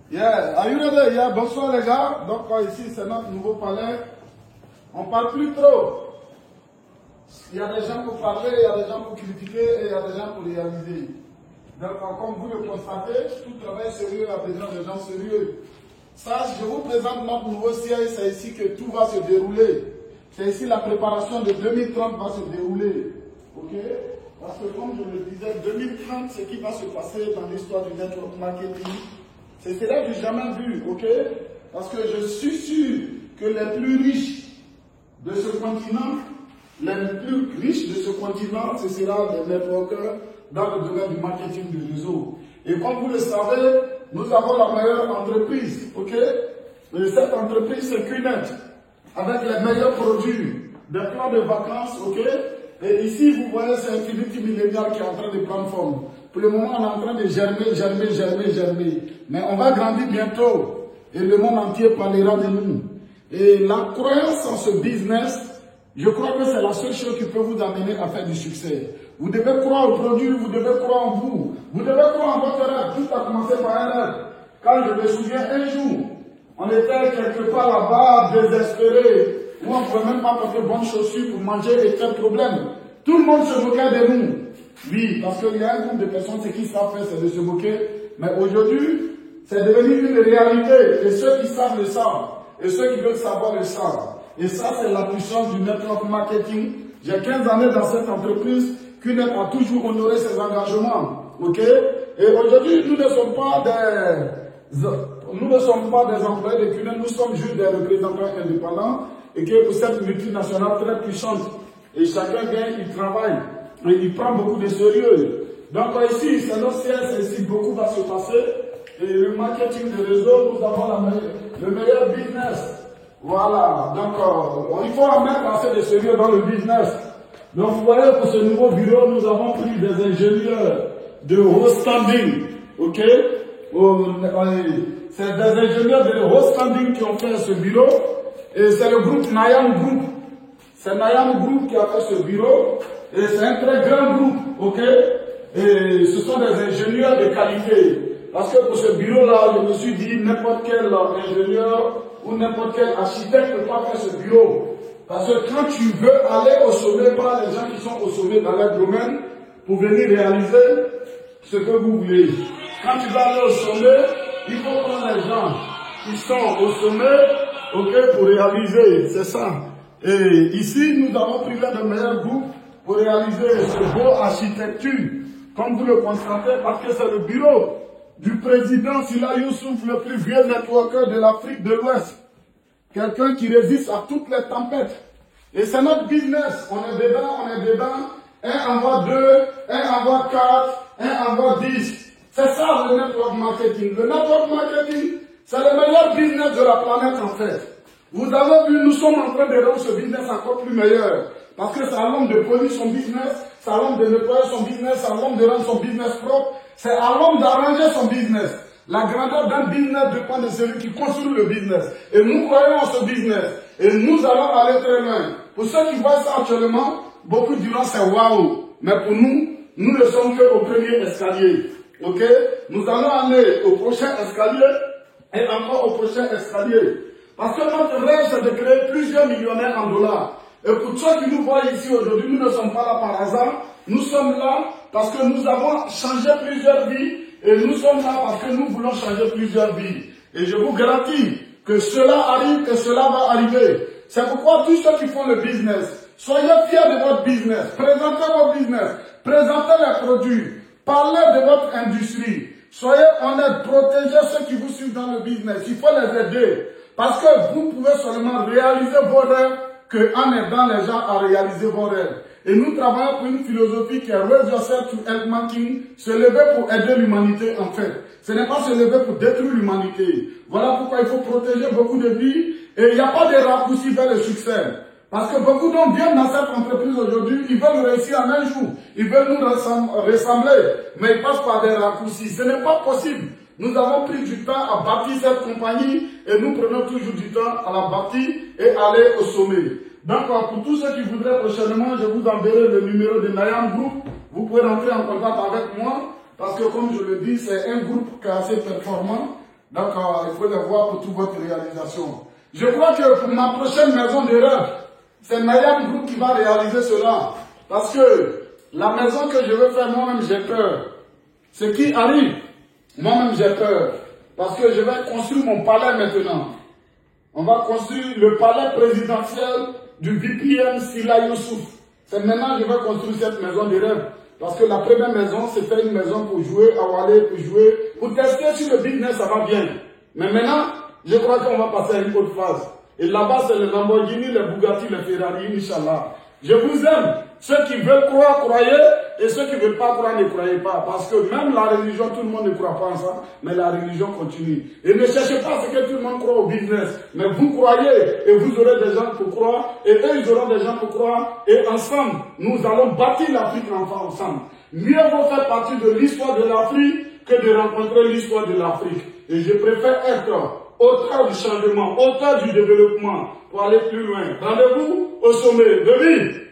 Yeah, are you ready? Yeah, bonsoir les gars. Donc ici c'est notre nouveau palais. On parle plus trop. Il y a des gens pour parler, il y a des gens pour critiquer et il y a des gens pour réaliser. Donc comme vous le constatez, tout travail sérieux a besoin de gens sérieux. Ça, je vous présente notre nouveau siège, c'est ici que tout va se dérouler. C'est ici la préparation de 2030 va se dérouler. Ok? Parce que comme je le disais, 2030, ce qui va se passer dans l'histoire du network marketing, c'est cela que j'ai jamais vu, ok? Parce que je suis sûr que les plus riches de ce continent, ce sera les networkers dans le domaine du marketing du réseau. Et comme vous le savez, nous avons la meilleure entreprise, ok? Et cette entreprise, c'est QNET, avec les meilleurs produits, des plans de vacances, ok? Et ici, vous voyez, c'est Infinity Millennial qui est en train de prendre forme. Pour le moment, on est en train de germer. Mais on va grandir bientôt. Et le monde entier parlera de nous. Et la croyance en ce business, je crois que c'est la seule chose qui peut vous amener à faire du succès. Vous devez croire au produit, vous devez croire en vous. Vous devez croire en votre rêve. Tout a commencé par un rêve. Quand je me souviens, un jour, on était quelque part là-bas, désespéré, où on ne pouvait même pas porter de bonnes chaussures pour manger et faire problème. Tout le monde se moquait de nous. Oui, parce qu'il y a un groupe de personnes, ce qu'ils savent faire, c'est de se moquer. Mais aujourd'hui, c'est devenu une réalité. Et ceux qui savent le savent. Et ceux qui veulent savoir le savent. Et ça, c'est la puissance du network marketing. J'ai 15 années dans cette entreprise. QNET a toujours honoré ses engagements. Ok? Et aujourd'hui, nous ne sommes pas des employés de QNET, nous sommes juste des représentants indépendants. Et que pour cette multinationale très puissante, et chacun vient, il travaille. Et il prend beaucoup de sérieux. Donc ici, c'est notre siège, ici, beaucoup va se passer. Et le marketing de réseau, nous avons le meilleur business. Voilà. Donc, il faut en mettre assez de sérieux dans le business. Donc, vous voyez, pour ce nouveau bureau, nous avons pris des ingénieurs de haut standing. Ok? C'est des ingénieurs de haut standing qui ont fait ce bureau. Et c'est le groupe Nayam Group. C'est Nayam Group qui a fait ce bureau. Et c'est un très grand groupe, ok? Et ce sont des ingénieurs de qualité. Parce que pour ce bureau-là, je me suis dit, n'importe quel ingénieur ou n'importe quel architecte ne peut pas faire ce bureau. Parce que quand tu veux aller au sommet, pas les gens qui sont au sommet dans leur domaine, pour venir réaliser ce que vous voulez. Quand tu vas aller au sommet, il faut prendre les gens qui sont au sommet, ok, pour réaliser, c'est ça. Et ici, nous avons pris l'un des meilleurs groupes pour réaliser ce beau architecture, comme vous le constatez, parce que c'est le bureau du président Sila Youssouf, le plus vieux networker de l'Afrique de l'Ouest. Quelqu'un qui résiste à toutes les tempêtes. Et c'est notre business. On est dedans. Un envoie 2, un envoie 4, un envoie 10. C'est ça le network marketing. Le network marketing, c'est le meilleur business de la planète en fait. Vous avez vu, nous sommes en train de rendre ce business encore plus meilleur. Parce que c'est à l'homme de produire son business, c'est à l'homme de nettoyer son business, c'est à l'homme de rendre son business propre, c'est à l'homme d'arranger son business. La grandeur d'un business dépend de celui qui construit le business. Et nous croyons en ce business. Et nous allons aller très loin. Pour ceux qui voient ça actuellement, beaucoup diront c'est waouh. Mais pour nous, nous ne sommes qu'au premier escalier. Ok? Nous allons aller au prochain escalier et encore au prochain escalier. Parce que notre rêve, c'est de créer plusieurs millionnaires en dollars. Et pour ceux qui nous voient ici aujourd'hui, nous ne sommes pas là par hasard. Nous sommes là parce que nous avons changé plusieurs vies. Et nous sommes là parce que nous voulons changer plusieurs vies. Et je vous garantis que cela arrive et cela va arriver. C'est pourquoi tous ceux qui font le business, soyez fiers de votre business. Présentez votre business. Présentez les produits. Parlez de votre industrie. Soyez honnêtes. Protégez ceux qui vous suivent dans le business. Il faut les aider. Parce que vous pouvez seulement réaliser vos rêves qu'en aidant les gens à réaliser vos rêves. Et nous travaillons pour une philosophie qui est Raise Yourself to Help Mankind, se lever pour aider l'humanité en fait. Ce n'est pas se lever pour détruire l'humanité. Voilà pourquoi il faut protéger beaucoup de vies. Et il n'y a pas de raccourci vers le succès. Parce que beaucoup d'hommes viennent dans cette entreprise aujourd'hui, ils veulent réussir en un jour. Ils veulent nous ressembler. Mais ils passent par des raccourcis. Ce n'est pas possible. Nous avons pris du temps à bâtir cette compagnie et nous prenons toujours du temps à la bâtir et aller au sommet. Donc, pour tous ceux qui voudraient prochainement, je vous enverrai le numéro de Nayam Group. Vous pouvez rentrer en contact avec moi parce que, comme je le dis, c'est un groupe qui est assez performant Donc, il faut les voir pour toute votre réalisation. Je crois que pour ma prochaine maison de rêve, c'est Nayam Group qui va réaliser cela. Parce que la maison que je veux faire, moi-même, j'ai peur. Ce qui arrive, moi-même, j'ai peur. Parce que je vais construire mon palais maintenant. On va construire le palais présidentiel du VPN Sila Youssouf. C'est maintenant que je vais construire cette maison de rêve. Parce que la première maison, c'était une maison pour jouer à Wallet, pour jouer, pour tester si le business, ça va bien. Mais maintenant, je crois qu'on va passer à une autre phase. Et là-bas, c'est les Lamborghini, les Bugatti, les Ferrari, Inch'Allah. Je vous aime. Ceux qui veulent croire, croyez. Et ceux qui ne veulent pas croire, ne croyez pas. Parce que même la religion, tout le monde ne croit pas en ça. Mais la religion continue. Et ne cherchez pas ce que tout le monde croit au business. Mais vous croyez et vous aurez des gens pour croire. Et eux, ils auront des gens pour croire. Et ensemble, nous allons bâtir l'Afrique ensemble. Mieux vaut faire partie de l'histoire de l'Afrique que de rencontrer l'histoire de l'Afrique. Et je préfère être auteur du changement, auteur du développement pour aller plus loin. Rendez-vous au sommet de vie.